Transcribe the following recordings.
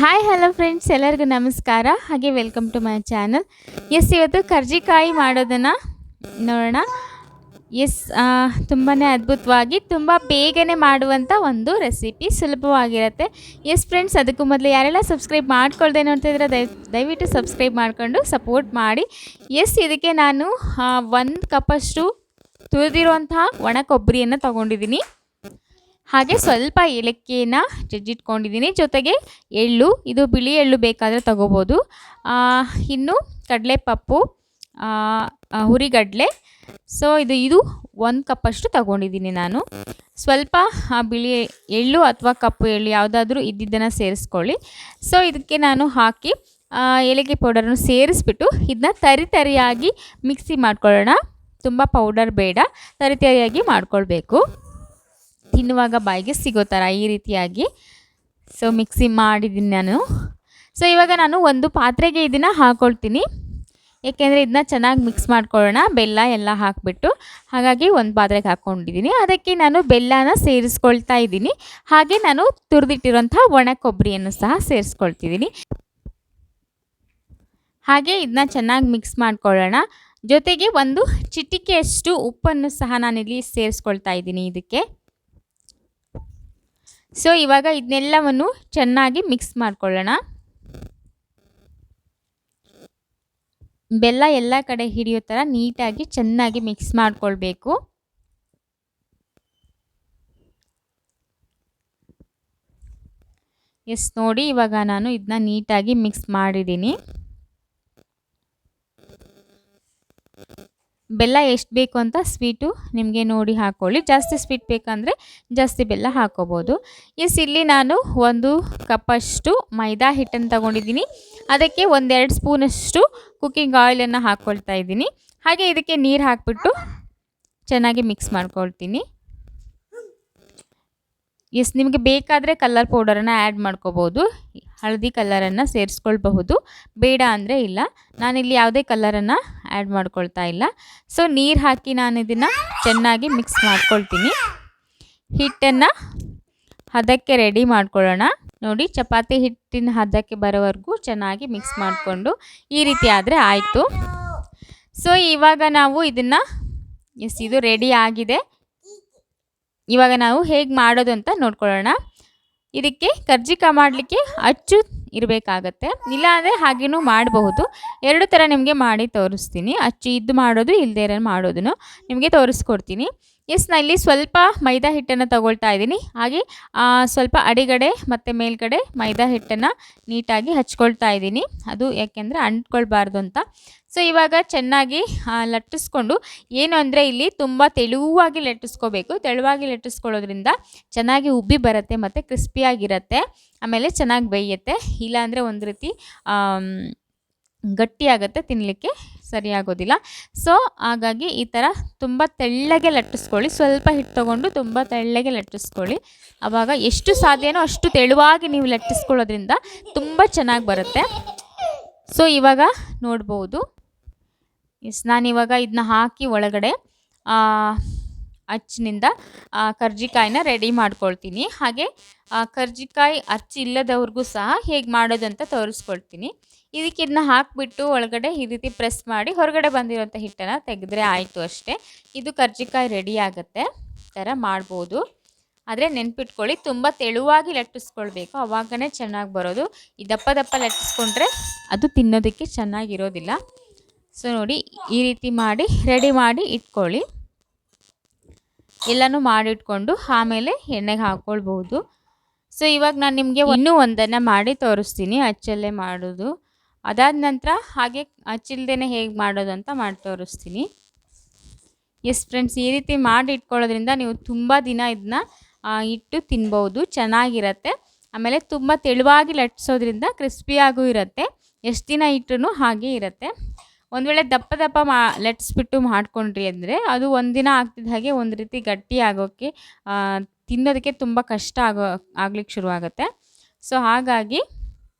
Hi hello friends, ಎಲ್ಲರಿಗೂ ನಮಸ್ಕಾರ. ಹಾಗೆ ವೆಲ್ಕಮ್ ಟು ಮೈ ಚಾನಲ್. ಇವತ್ತು ಕರ್ಜಿಕಾಯಿ ಮಾಡೋದನ್ನು ನೋಡೋಣ. ತುಂಬಾ ಅದ್ಭುತವಾಗಿ ತುಂಬ ಬೇಗನೆ ಮಾಡುವಂಥ ಒಂದು ರೆಸಿಪಿ, ಸುಲಭವಾಗಿರುತ್ತೆ. ಫ್ರೆಂಡ್ಸ್, ಅದಕ್ಕೂ ಮೊದಲು ಯಾರೆಲ್ಲ ಸಬ್ಸ್ಕ್ರೈಬ್ ಮಾಡ್ಕೊಳ್ದೆ ನೋಡ್ತಿದ್ರೆ ದಯವಿಟ್ಟು ಸಬ್ಸ್ಕ್ರೈಬ್ ಮಾಡಿಕೊಂಡು ಸಪೋರ್ಟ್ ಮಾಡಿ. ಇದಕ್ಕೆ ನಾನು 1 ಕಪ್ಪಷ್ಟು ತುರಿದಿರುವಂತಹ ಒಣ ಕೊಬ್ಬರಿಯನ್ನು ತೊಗೊಂಡಿದ್ದೀನಿ. ಹಾಗೆ ಸ್ವಲ್ಪ ಏಲಕ್ಕಿಯನ್ನು ಜಜ್ಜಿಟ್ಕೊಂಡಿದ್ದೀನಿ. ಜೊತೆಗೆ ಎಳ್ಳು, ಇದು ಬಿಳಿ ಎಳ್ಳು ಬೇಕಾದರೆ ತಗೋಬೋದು. ಇನ್ನು ಕಡಲೆಪಪ್ಪು, ಹುರಿಗಡಲೆ. ಸೊ ಇದು 1 ಕಪ್ಪಷ್ಟು ತಗೊಂಡಿದ್ದೀನಿ ನಾನು. ಸ್ವಲ್ಪ ಬಿಳಿ ಎಳ್ಳು ಅಥವಾ ಕಪ್ಪು ಎಳ್ಳು ಯಾವುದಾದ್ರೂ ಇದ್ದಿದ್ದನ್ನು ಸೇರಿಸ್ಕೊಳ್ಳಿ. ಸೊ ಇದಕ್ಕೆ ನಾನು ಹಾಕಿ ಏಲಕ್ಕಿ ಪೌಡರನ್ನು ಸೇರಿಸ್ಬಿಟ್ಟು ಇದನ್ನ ತರಿಯಾಗಿ ಮಿಕ್ಸಿ ಮಾಡ್ಕೊಳ್ಳೋಣ. ತುಂಬ ಪೌಡರ್ ಬೇಡ, ತರಿಯಾಗಿ ಮಾಡ್ಕೊಳ್ಬೇಕು. ತಿನ್ನುವಾಗ ಬಾಯಿಗೆ ಸಿಗೋ ಥರ ಈ ರೀತಿಯಾಗಿ ಮಿಕ್ಸಿ ಮಾಡಿದ್ದೀನಿ ನಾನು. ಇವಾಗ ನಾನು ಒಂದು ಪಾತ್ರೆಗೆ ಇದನ್ನು ಹಾಕ್ಕೊಳ್ತೀನಿ. ಏಕೆಂದರೆ ಇದನ್ನ ಚೆನ್ನಾಗಿ ಮಿಕ್ಸ್ ಮಾಡ್ಕೊಳ್ಳೋಣ, ಬೆಲ್ಲ ಎಲ್ಲ ಹಾಕಿಬಿಟ್ಟು. ಹಾಗಾಗಿ ಒಂದು ಪಾತ್ರೆಗೆ ಹಾಕ್ಕೊಂಡಿದ್ದೀನಿ. ಅದಕ್ಕೆ ನಾನು ಬೆಲ್ಲನ ಸೇರಿಸ್ಕೊಳ್ತಾ ಇದ್ದೀನಿ. ಹಾಗೆ ನಾನು ತುರಿದಿಟ್ಟಿರೋಂಥ ಒಣ ಕೊಬ್ಬರಿಯನ್ನು ಸಹ ಸೇರಿಸ್ಕೊಳ್ತಿದ್ದೀನಿ. ಹಾಗೆ ಇದನ್ನ ಚೆನ್ನಾಗಿ ಮಿಕ್ಸ್ ಮಾಡ್ಕೊಳ್ಳೋಣ. ಜೊತೆಗೆ ಒಂದು ಚಿಟಿಕೆಯಷ್ಟು ಉಪ್ಪನ್ನು ಸಹ ನಾನಿಲ್ಲಿ ಸೇರಿಸ್ಕೊಳ್ತಾ ಇದ್ದೀನಿ ಇದಕ್ಕೆ. ಇವಾಗ ಇದನ್ನೆಲ್ಲವನ್ನು ಚೆನ್ನಾಗಿ ಮಿಕ್ಸ್ ಮಾಡ್ಕೊಳ್ಳೋಣ. ಬೆಲ್ಲ ಎಲ್ಲ ಕಡೆ ಹಿಡಿಯೋ ಥರ ನೀಟಾಗಿ ಚೆನ್ನಾಗಿ ಮಿಕ್ಸ್ ಮಾಡ್ಕೊಳ್ಬೇಕು. ನೋಡಿ, ಇವಾಗ ನಾನು ಇದನ್ನ ನೀಟಾಗಿ ಮಿಕ್ಸ್ ಮಾಡಿದ್ದೀನಿ. ಬೆಲ್ಲ ಎಷ್ಟು ಬೇಕು ಅಂತ ಸ್ವೀಟು ನಿಮಗೆ ನೋಡಿ ಹಾಕ್ಕೊಳ್ಳಿ. ಜಾಸ್ತಿ ಸ್ವೀಟ್ ಬೇಕಂದರೆ ಜಾಸ್ತಿ ಬೆಲ್ಲ ಹಾಕ್ಕೋಬೋದು. ಇಲ್ಲಿ ನಾನು 1 ಕಪ್ಪಷ್ಟು ಮೈದಾ ಹಿಟ್ಟನ್ನು ತಗೊಂಡಿದ್ದೀನಿ. ಅದಕ್ಕೆ 1-2 ಸ್ಪೂನಷ್ಟು ಕುಕ್ಕಿಂಗ್ ಆಯಿಲನ್ನು ಹಾಕ್ಕೊಳ್ತಾ ಇದ್ದೀನಿ. ಹಾಗೆ ಇದಕ್ಕೆ ನೀರು ಹಾಕಿಬಿಟ್ಟು ಚೆನ್ನಾಗಿ ಮಿಕ್ಸ್ ಮಾಡ್ಕೊಳ್ತೀನಿ. ನಿಮಗೆ ಬೇಕಾದರೆ ಕಲರ್ ಪೌಡರನ್ನು ಆ್ಯಡ್ ಮಾಡ್ಕೋಬೋದು. ಹಳದಿ ಕಲರನ್ನು ಸೇರಿಸ್ಕೊಳ್ಬಹುದು, ಬೇಡ ಅಂದರೆ ಇಲ್ಲ. ನಾನಿಲ್ಲಿ ಯಾವುದೇ ಕಲರನ್ನು ಆ್ಯಡ್ ಮಾಡ್ಕೊಳ್ತಾ ಇಲ್ಲ. ನೀರು ಹಾಕಿ ನಾನು ಇದನ್ನು ಚೆನ್ನಾಗಿ ಮಿಕ್ಸ್ ಮಾಡ್ಕೊಳ್ತೀನಿ. ಹಿಟ್ಟನ್ನು ಹದಕ್ಕೆ ರೆಡಿ ಮಾಡ್ಕೊಳ್ಳೋಣ. ನೋಡಿ, ಚಪಾತಿ ಹಿಟ್ಟಿನ ಹದಕ್ಕೆ ಬರೋವರೆಗೂ ಚೆನ್ನಾಗಿ ಮಿಕ್ಸ್ ಮಾಡಿಕೊಂಡು ಈ ರೀತಿ ಆದರೆ ಆಯಿತು. ಇವಾಗ ನಾವು ಇದನ್ನು ಇದು ರೆಡಿ ಆಗಿದೆ. ಇವಾಗ ನಾವು ಹೇಗೆ ಮಾಡೋದು ಅಂತ ನೋಡ್ಕೊಳ್ಳೋಣ. ಇದಕ್ಕೆ ಕರ್ಜಿಕಾಯಿ ಮಾಡಲಿಕ್ಕೆ ಅಚ್ಚು ಇರಬೇಕಾಗತ್ತೆ, ಇಲ್ಲಾಂದರೆ ಹಾಗೇನೂ ಮಾಡಬಹುದು. 2 ಥರ ನಿಮಗೆ ಮಾಡಿ ತೋರಿಸ್ತೀನಿ. ಅಚ್ಚು ಇದ್ದು ಮಾಡೋದು, ಇಲ್ಲದೇ ಇರೋ ಮಾಡೋದನ್ನು ನಿಮಗೆ ತೋರಿಸ್ಕೊಡ್ತೀನಿ. ನಾನಿಲ್ಲಿ ಸ್ವಲ್ಪ ಮೈದಾ ಹಿಟ್ಟನ್ನು ತಗೊಳ್ತಾ ಇದ್ದೀನಿ. ಹಾಗೆ ಸ್ವಲ್ಪ ಅಡಿಗಡೆ ಮತ್ತು ಮೇಲ್ಗಡೆ ಮೈದಾ ಹಿಟ್ಟನ್ನು ನೀಟಾಗಿ ಹಚ್ಕೊಳ್ತಾ ಇದ್ದೀನಿ. ಅದು ಯಾಕೆಂದರೆ ಅಂಟ್ಕೊಳ್ಬಾರ್ದು ಅಂತ. ಇವಾಗ ಚೆನ್ನಾಗಿ ಲಟ್ಟಿಸ್ಕೊಂಡು, ಏನು ಅಂದರೆ ಇಲ್ಲಿ ತುಂಬ ತೆಳುವಾಗಿ ಲಟ್ಟಿಸ್ಕೋಬೇಕು. ತೆಳುವಾಗಿ ಲಟ್ಟಿಸ್ಕೊಳ್ಳೋದ್ರಿಂದ ಚೆನ್ನಾಗಿ ಉಬ್ಬಿ ಬರುತ್ತೆ ಮತ್ತು ಕ್ರಿಸ್ಪಿಯಾಗಿರುತ್ತೆ. ಆಮೇಲೆ ಚೆನ್ನಾಗಿ ಬೇಯುತ್ತೆ. ಇಲ್ಲಾಂದರೆ ಒಂದು ರೀತಿ ಗಟ್ಟಿಯಾಗುತ್ತೆ, ತಿನ್ನಲಿಕ್ಕೆ ಸರಿಯಾಗೋದಿಲ್ಲ. ಹಾಗಾಗಿ ಈ ಥರ ತುಂಬ ತೆಳ್ಳಗೆ ಲಟ್ಟಿಸ್ಕೊಳ್ಳಿ. ಸ್ವಲ್ಪ ಹಿಟ್ಟು ತೊಗೊಂಡು ತುಂಬ ತೆಳ್ಳಗೆ ಲಟ್ಟಿಸ್ಕೊಳ್ಳಿ. ಆವಾಗ ಎಷ್ಟು ಸಾಧ್ಯನೋ ಅಷ್ಟು ತೆಳುವಾಗಿ ನೀವು ಲಟ್ಟಿಸ್ಕೊಳ್ಳೋದ್ರಿಂದ ತುಂಬ ಚೆನ್ನಾಗಿ ಬರುತ್ತೆ. ಇವಾಗ ನೋಡ್ಬೋದು. ನಾನಿವಾಗ ಇದನ್ನ ಹಾಕಿ ಒಳಗಡೆ ಅಚ್ಚಿನಿಂದ ಕರ್ಜಿಕಾಯಿನ ರೆಡಿ ಮಾಡ್ಕೊಳ್ತೀನಿ. ಹಾಗೆ ಕರ್ಜಿಕಾಯಿ ಅಚ್ಚು ಇಲ್ಲದವ್ರಿಗೂ ಸಹ ಹೇಗೆ ಮಾಡೋದು ಅಂತ ತೋರಿಸ್ಕೊಳ್ತೀನಿ. ಇದಕ್ಕೆ ಇದನ್ನ ಹಾಕಿಬಿಟ್ಟು ಒಳಗಡೆ ಈ ರೀತಿ ಪ್ರೆಸ್ ಮಾಡಿ ಹೊರಗಡೆ ಬಂದಿರೋಂಥ ಹಿಟ್ಟನ್ನು ತೆಗೆದ್ರೆ ಆಯಿತು ಅಷ್ಟೇ. ಇದು ಕರ್ಜಿಕಾಯಿ ರೆಡಿ ಆಗುತ್ತೆ. ಈ ಥರ ಮಾಡ್ಬೋದು. ಆದರೆ ನೆನ್ಪಿಟ್ಕೊಳ್ಳಿ, ತುಂಬ ತೆಳುವಾಗಿ ಲಟ್ಟಿಸ್ಕೊಳ್ಬೇಕು, ಅವಾಗನೇ ಚೆನ್ನಾಗಿ ಬರೋದು. ಈ ದಪ್ಪ ದಪ್ಪ ಲಟ್ಟಿಸ್ಕೊಂಡ್ರೆ ಅದು ತಿನ್ನೋದಕ್ಕೆ ಚೆನ್ನಾಗಿರೋದಿಲ್ಲ. ನೋಡಿ, ಈ ರೀತಿ ಮಾಡಿ ರೆಡಿ ಮಾಡಿ ಇಟ್ಕೊಳ್ಳಿ. ಎಲ್ಲನೂ ಮಾಡಿಟ್ಕೊಂಡು ಆಮೇಲೆ ಎಣ್ಣೆಗೆ ಹಾಕ್ಕೊಳ್ಬೋದು. ಇವಾಗ ನಾನು ನಿಮಗೆ ಇನ್ನೂ ಒಂದನ್ನು ಮಾಡಿ ತೋರಿಸ್ತೀನಿ, ಅಚ್ಚಲ್ಲೇ ಮಾಡೋದು. ಅದಾದ ನಂತರ ಹಾಗೆ ಅಚ್ಚಿಲ್ದೇ ಹೇಗೆ ಮಾಡೋದು ಅಂತ ಮಾಡಿ ತೋರಿಸ್ತೀನಿ. ಫ್ರೆಂಡ್ಸ್, ಈ ರೀತಿ ಮಾಡಿ ಇಟ್ಕೊಳ್ಳೋದ್ರಿಂದ ನೀವು ತುಂಬ ದಿನ ಇದನ್ನ ಇಟ್ಟು ತಿನ್ಬೋದು, ಚೆನ್ನಾಗಿರುತ್ತೆ. ಆಮೇಲೆ ತುಂಬ ತೆಳುವಾಗಿ ಲಟ್ಟಿಸೋದ್ರಿಂದ ಕ್ರಿಸ್ಪಿಯಾಗೂ ಇರುತ್ತೆ. ಎಷ್ಟು ದಿನ ಇಟ್ಟರೂ ಹಾಗೆ ಇರುತ್ತೆ. ಒಂದು ವೇಳೆ ದಪ್ಪ ಲಟ್ಟಿಸ್ಬಿಟ್ಟು ಮಾಡ್ಕೊಂಡ್ರಿ ಅಂದರೆ ಅದು ಒಂದಿನ ಆಗ್ತಿದ್ದ ಹಾಗೆ ಒಂದು ರೀತಿ ಗಟ್ಟಿ ಆಗೋಕ್ಕೆ, ತಿನ್ನೋದಕ್ಕೆ ತುಂಬ ಕಷ್ಟ ಆಗ್ಲಿಕ್ಕೆ ಶುರುವಾಗುತ್ತೆ. ಹಾಗಾಗಿ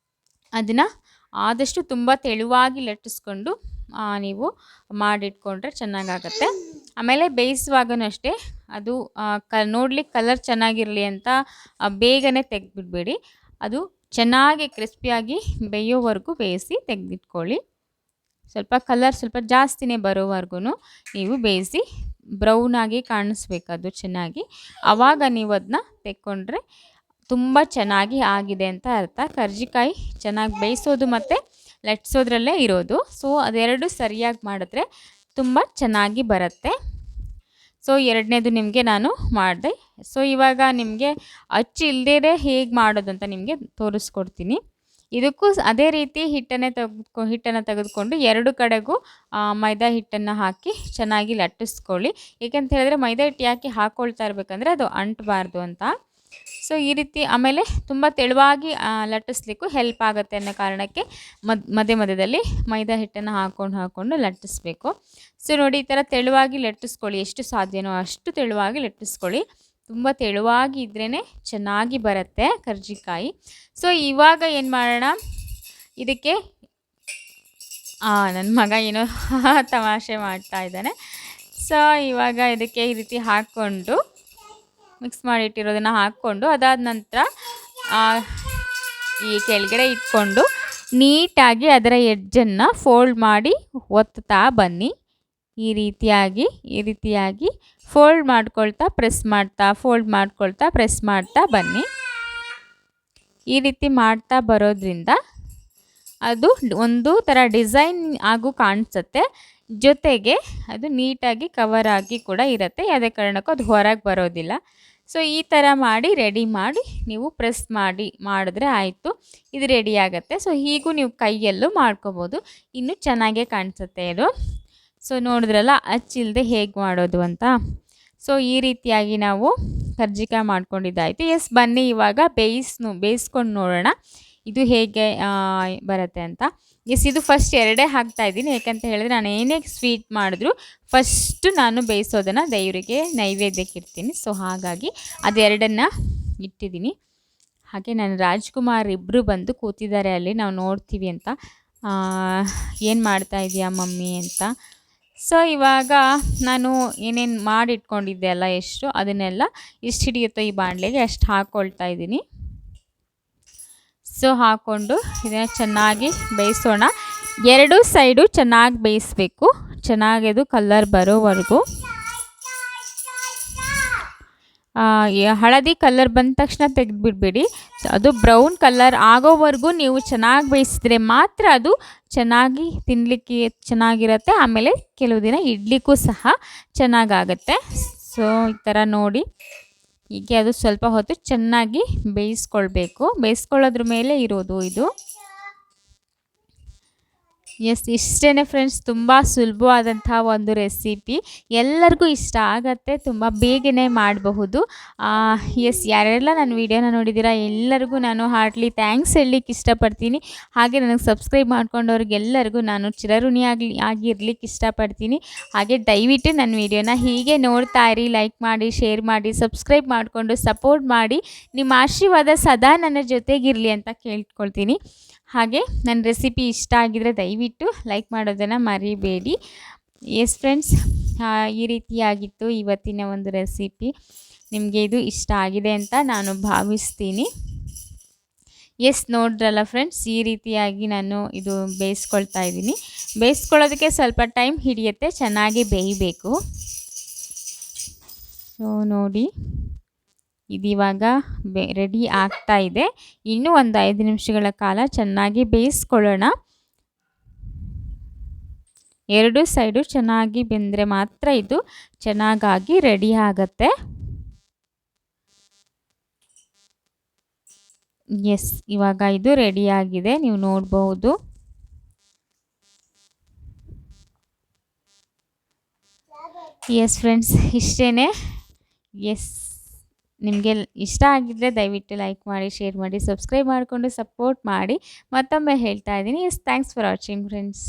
ಅದನ್ನು ಆದಷ್ಟು ತುಂಬ ತೆಳುವಾಗಿ ಲಟ್ಟಿಸ್ಕೊಂಡು ನೀವು ಮಾಡಿಟ್ಕೊಂಡ್ರೆ ಚೆನ್ನಾಗಾಗತ್ತೆ. ಆಮೇಲೆ ಬೇಯಿಸುವಾಗನೂ ಅಷ್ಟೇ, ಅದು ನೋಡ್ಲಿಕ್ಕೆ ಕಲರ್ ಚೆನ್ನಾಗಿರಲಿ ಅಂತ ಬೇಗನೆ ತೆಗೆದ್ಬಿಡ್ಬೇಡಿ. ಅದು ಚೆನ್ನಾಗಿ ಕ್ರಿಸ್ಪಿಯಾಗಿ ಬೇಯೋವರೆಗೂ ಬೇಯಿಸಿ ತೆಗೆದಿಟ್ಕೊಳ್ಳಿ. ಸ್ವಲ್ಪ ಜಾಸ್ತಿನೇ ಬರೋವರೆಗೂ ನೀವು ಬೇಯಿಸಿ ಬ್ರೌನಾಗಿ ಕಾಣಿಸ್ಬೇಕು ಅದು ಚೆನ್ನಾಗಿ. ಆವಾಗ ನೀವು ಅದನ್ನ ತೆಕ್ಕೊಂಡ್ರೆ ತುಂಬ ಚೆನ್ನಾಗಿ ಆಗಿದೆ ಅಂತ ಅರ್ಥ. ಕರ್ಜಿಕಾಯಿ ಚೆನ್ನಾಗಿ ಬೇಯಿಸೋದು ಮತ್ತು ಲಟ್ಸೋದ್ರಲ್ಲೇ ಇರೋದು. ಸೊ ಅದೆರಡು ಸರಿಯಾಗಿ ಮಾಡಿದ್ರೆ ತುಂಬ ಚೆನ್ನಾಗಿ ಬರುತ್ತೆ. ಸೊ ಎರಡನೇದು ನಿಮಗೆ ನಾನು ಮಾಡಿದೆ. ಸೊ ಇವಾಗ ನಿಮಗೆ ಅಚ್ಚು ಇಲ್ಲದೇ ಹೇಗೆ ಮಾಡೋದು ಅಂತ ನಿಮಗೆ ತೋರಿಸ್ಕೊಡ್ತೀನಿ. ಇದಕ್ಕೂ ಅದೇ ರೀತಿ ಹಿಟ್ಟನ್ನು ತೆಗೆದುಕೊಂಡು ಎರಡು ಕಡೆಗೂ ಮೈದಾ ಹಿಟ್ಟನ್ನು ಹಾಕಿ ಚೆನ್ನಾಗಿ ಲಟ್ಟಿಸ್ಕೊಳ್ಳಿ. ಏಕೆಂತ ಹೇಳಿದ್ರೆ ಮೈದಾ ಹಿಟ್ಟು ಯಾಕೆ ಹಾಕ್ಕೊಳ್ತಾ ಇರಬೇಕಂದ್ರೆ ಅದು ಅಂಟಬಾರ್ದು ಅಂತ. ಸೊ ಈ ರೀತಿ ಆಮೇಲೆ ತುಂಬ ತೆಳುವಾಗಿ ಲಟ್ಟಿಸ್ಲಿಕ್ಕೂ ಹೆಲ್ಪ್ ಆಗುತ್ತೆ ಅನ್ನೋ ಕಾರಣಕ್ಕೆ ಮಧ್ಯದಲ್ಲಿ ಮೈದಾ ಹಿಟ್ಟನ್ನು ಹಾಕ್ಕೊಂಡು ಲಟ್ಟಿಸ್ಬೇಕು. ಸೊ ನೋಡಿ, ಈ ಥರ ತೆಳುವಾಗಿ ಲಟ್ಟಿಸ್ಕೊಳ್ಳಿ. ಎಷ್ಟು ಸಾಧ್ಯನೋ ಅಷ್ಟು ತೆಳುವಾಗಿ ಲಟ್ಟಿಸ್ಕೊಳ್ಳಿ. ತುಂಬ ತೆಳುವಾಗಿ ಇದ್ರೇ ಚೆನ್ನಾಗಿ ಬರುತ್ತೆ ಕರ್ಜಿಕಾಯಿ. ಸೊ ಇವಾಗ ಏನು ಮಾಡೋಣ, ಇದಕ್ಕೆ ನನ್ನ ಮಗ ಏನೋ ತಮಾಷೆ ಮಾಡ್ತಾ ಇದ್ದಾನೆ. ಸೊ ಇವಾಗ ಇದಕ್ಕೆ ಈ ರೀತಿ ಹಾಕ್ಕೊಂಡು ಮಿಕ್ಸ್ ಮಾಡಿಟ್ಟಿರೋದನ್ನು ಹಾಕ್ಕೊಂಡು ಅದಾದ ನಂತರ ಈ ಕೆಳಗಡೆ ಇಟ್ಕೊಂಡು ನೀಟಾಗಿ ಅದರ ಎಡ್ಜನ್ನು ಫೋಲ್ಡ್ ಮಾಡಿ ಒತ್ತಾ ಬನ್ನಿ. ಈ ರೀತಿಯಾಗಿ ಫೋಲ್ಡ್ ಮಾಡ್ಕೊಳ್ತಾ ಪ್ರೆಸ್ ಮಾಡ್ತಾ ಬನ್ನಿ. ಈ ರೀತಿ ಮಾಡ್ತಾ ಬರೋದ್ರಿಂದ ಅದು ಒಂದು ಥರ ಡಿಸೈನ್ ಆಗು ಕಾಣಿಸುತ್ತೆ, ಜೊತೆಗೆ ಅದು ನೀಟಾಗಿ ಕವರ್ ಆಗಿ ಕೂಡ ಇರುತ್ತೆ. ಯಾವುದೇ ಕಾರಣಕ್ಕೂ ಅದು ಹೊರಗೆ ಬರೋದಿಲ್ಲ. ಸೊ ಈ ಥರ ಮಾಡಿ ರೆಡಿ ಮಾಡಿ ನೀವು ಪ್ರೆಸ್ ಮಾಡಿದ್ರೆ ಆಯಿತು, ಇದು ರೆಡಿ ಆಗುತ್ತೆ. ಸೊ ಹೀಗೂ ನೀವು ಕೈಯಲ್ಲೂ ಮಾಡ್ಕೋಬೋದು, ಇನ್ನೂ ಚೆನ್ನಾಗೇ ಕಾಣಿಸುತ್ತೆ ಇದು. ಸೊ ನೋಡಿದ್ರಲ್ಲ ಅಚ್ಚಿಲ್ಲದೆ ಹೇಗೆ ಮಾಡೋದು ಅಂತ. ಸೊ ಈ ರೀತಿಯಾಗಿ ನಾವು ಕರ್ಜಿಕಾಯಿ ಮಾಡ್ಕೊಂಡಿದ್ದಾಯಿತು. ಎಸ್, ಬನ್ನಿ ಇವಾಗ ಬೇಯಿಸ್ಕೊಂಡು ನೋಡೋಣ ಇದು ಹೇಗೆ ಬರುತ್ತೆ ಅಂತ. ಎಸ್, ಇದು ಫಸ್ಟ್ ಎರಡೇ ಹಾಕ್ತಾಯಿದ್ದೀನಿ. ಯಾಕಂತ ಹೇಳಿದ್ರೆ ನಾನು ಏನೇ ಸ್ವೀಟ್ ಮಾಡಿದ್ರು ಫಸ್ಟು ನಾನು ಬೇಯಿಸೋದನ್ನು ದೇವರಿಗೆ ನೈವೇದ್ಯಕ್ಕೆ ಇಡ್ತೀನಿ. ಸೊ ಹಾಗಾಗಿ ಅದೆರಡನ್ನು ಇಟ್ಟಿದ್ದೀನಿ. ಹಾಗೆ ನನ್ನ ರಾಜ್ಕುಮಾರ್ ಇಬ್ಬರು ಬಂದು ಕೂತಿದ್ದಾರೆ ಅಲ್ಲಿ, ನಾವು ನೋಡ್ತೀವಿ ಅಂತ. ಏನು ಮಾಡ್ತಾ ಇದೀಯಾ ಮಮ್ಮಿ ಅಂತ. ಸೊ ಇವಾಗ ನಾನು ಏನೇನು ಮಾಡಿಟ್ಕೊಂಡಿದ್ದೆ ಅಲ್ಲ, ಅದನ್ನೆಲ್ಲ ಎಷ್ಟು ಹಿಡಿಯುತ್ತೋ ಈ ಬಾಣಲೆಗೆ ಅಷ್ಟು ಹಾಕ್ಕೊಳ್ತಾ ಇದ್ದೀನಿ. ಸೊ ಹಾಕ್ಕೊಂಡು ಇದನ್ನು ಚೆನ್ನಾಗಿ ಬೇಯಿಸೋಣ. ಎರಡೂ ಸೈಡು ಚೆನ್ನಾಗಿ ಬೇಯಿಸಬೇಕು, ಚೆನ್ನಾಗಿ ಅದು ಕಲರ್ ಬರೋವರೆಗೂ. ಹಳದಿ ಕಲರ್ ಬಂದ ತಕ್ಷಣ ತೆಗೆದುಬಿಡ್ಬೇಡಿ. ಅದು ಬ್ರೌನ್ ಕಲರ್ ಆಗೋವರೆಗೂ ನೀವು ಚೆನ್ನಾಗಿ ಬೇಯಿಸಿದ್ರೆ ಮಾತ್ರ ಅದು ಚೆನ್ನಾಗಿ ತಿನ್ನಲಿಕ್ಕೆ ಚೆನ್ನಾಗಿರುತ್ತೆ. ಆಮೇಲೆ ಕೆಲವು ದಿನ ಇಡ್ಲಿಕ್ಕೂ ಸಹ ಚೆನ್ನಾಗಾಗತ್ತೆ. ಸೊ ಈ ಥರ ನೋಡಿ, ಹೀಗೆ ಅದು ಸ್ವಲ್ಪ ಹೊತ್ತು ಚೆನ್ನಾಗಿ ಬೇಯಿಸ್ಕೊಳ್ಬೇಕು. ಬೇಯಿಸ್ಕೊಳ್ಳೋದ್ರ ಮೇಲೆ ಇರೋದು ಇದು. ಎಸ್, ಇಷ್ಟೇ ಫ್ರೆಂಡ್ಸ್, ತುಂಬ ಸುಲಭವಾದಂಥ ಒಂದು ರೆಸಿಪಿ, ಎಲ್ಲರಿಗೂ ಇಷ್ಟ ಆಗತ್ತೆ, ತುಂಬ ಬೇಗನೆ ಮಾಡಬಹುದು. ಎಸ್, ಯಾರೆಲ್ಲ ನನ್ನ ವಿಡಿಯೋನ ನೋಡಿದ್ದೀರಾ ಎಲ್ಲರಿಗೂ ನಾನು ಹಾರ್ಟ್ಲಿ ಥ್ಯಾಂಕ್ಸ್ ಹೇಳಲಿಕ್ಕೆ ಇಷ್ಟಪಡ್ತೀನಿ. ಹಾಗೆ ನನಗೆ ಸಬ್ಸ್ಕ್ರೈಬ್ ಮಾಡ್ಕೊಂಡವ್ರಿಗೆಲ್ಲರಿಗೂ ನಾನು ಆಗಿರ್ಲಿಕ್ಕೆ ಇಷ್ಟಪಡ್ತೀನಿ. ಹಾಗೆ ದಯವಿಟ್ಟು ನನ್ನ ವಿಡಿಯೋನ ಹೀಗೆ ನೋಡ್ತಾ ಇರಿ, ಲೈಕ್ ಮಾಡಿ, ಶೇರ್ ಮಾಡಿ, ಸಬ್ಸ್ಕ್ರೈಬ್ ಮಾಡಿಕೊಂಡು ಸಪೋರ್ಟ್ ಮಾಡಿ. ನಿಮ್ಮ ಆಶೀರ್ವಾದ ಸದಾ ನನ್ನ ಜೊತೆಗಿರಲಿ ಅಂತ ಕೇಳ್ಕೊಳ್ತೀನಿ. ಹಾಗೆ ನನ್ನ ರೆಸಿಪಿ ಇಷ್ಟ ಆಗಿದರೆ ದಯವಿಟ್ಟು ಲೈಕ್ ಮಾಡೋದನ್ನು ಮರಿಬೇಡಿ. ಎಸ್ ಫ್ರೆಂಡ್ಸ್, ಈ ರೀತಿಯಾಗಿತ್ತು ಇವತ್ತಿನ ಒಂದು ರೆಸಿಪಿ. ನಿಮಗೆ ಇದು ಇಷ್ಟ ಆಗಿದೆ ಅಂತ ನಾನು ಭಾವಿಸ್ತೀನಿ. ಎಸ್, ನೋಡ್ರಲ್ಲ ಫ್ರೆಂಡ್ಸ್, ಈ ರೀತಿಯಾಗಿ ನಾನು ಇದು ಬೇಯಿಸ್ಕೊಳ್ತಾ ಇದ್ದೀನಿ. ಬೇಯಿಸ್ಕೊಳ್ಳೋದಕ್ಕೆ ಸ್ವಲ್ಪ ಟೈಮ್ ಹಿಡಿಯುತ್ತೆ, ಚೆನ್ನಾಗಿ ಬೇಯಬೇಕು. ಸೊ ನೋಡಿ, ಇದಿವಾಗ ರೆಡಿ ಆಗ್ತಾ ಇದೆ. ಇನ್ನೂ ಒಂದು 5 ನಿಮಿಷಗಳ ಕಾಲ ಚೆನ್ನಾಗಿ ಬೇಯಿಸ್ಕೊಳ್ಳೋಣ. ಎರಡು ಸೈಡು ಚೆನ್ನಾಗಿ ಬೆಂದರೆ ಮಾತ್ರ ಇದು ಚೆನ್ನಾಗಿ ರೆಡಿ ಆಗತ್ತೆ. ಎಸ್, ಇವಾಗ ಇದು ರೆಡಿ ಆಗಿದೆ, ನೀವು ನೋಡಬಹುದು. ಎಸ್ ಫ್ರೆಂಡ್ಸ್, ಇಷ್ಟೇ. ಎಸ್, ನಿಮಗೆ ಇಷ್ಟ ಆಗಿದ್ದರೆ ದಯವಿಟ್ಟು ಲೈಕ್ ಮಾಡಿ, ಶೇರ್ ಮಾಡಿ, ಸಬ್ಸ್ಕ್ರೈಬ್ ಮಾಡಿಕೊಂಡು ಸಪೋರ್ಟ್ ಮಾಡಿ. ಮತ್ತೊಮ್ಮೆ ಹೇಳ್ತಾ ಇದ್ದೀನಿ. Yes, thanks for watching friends.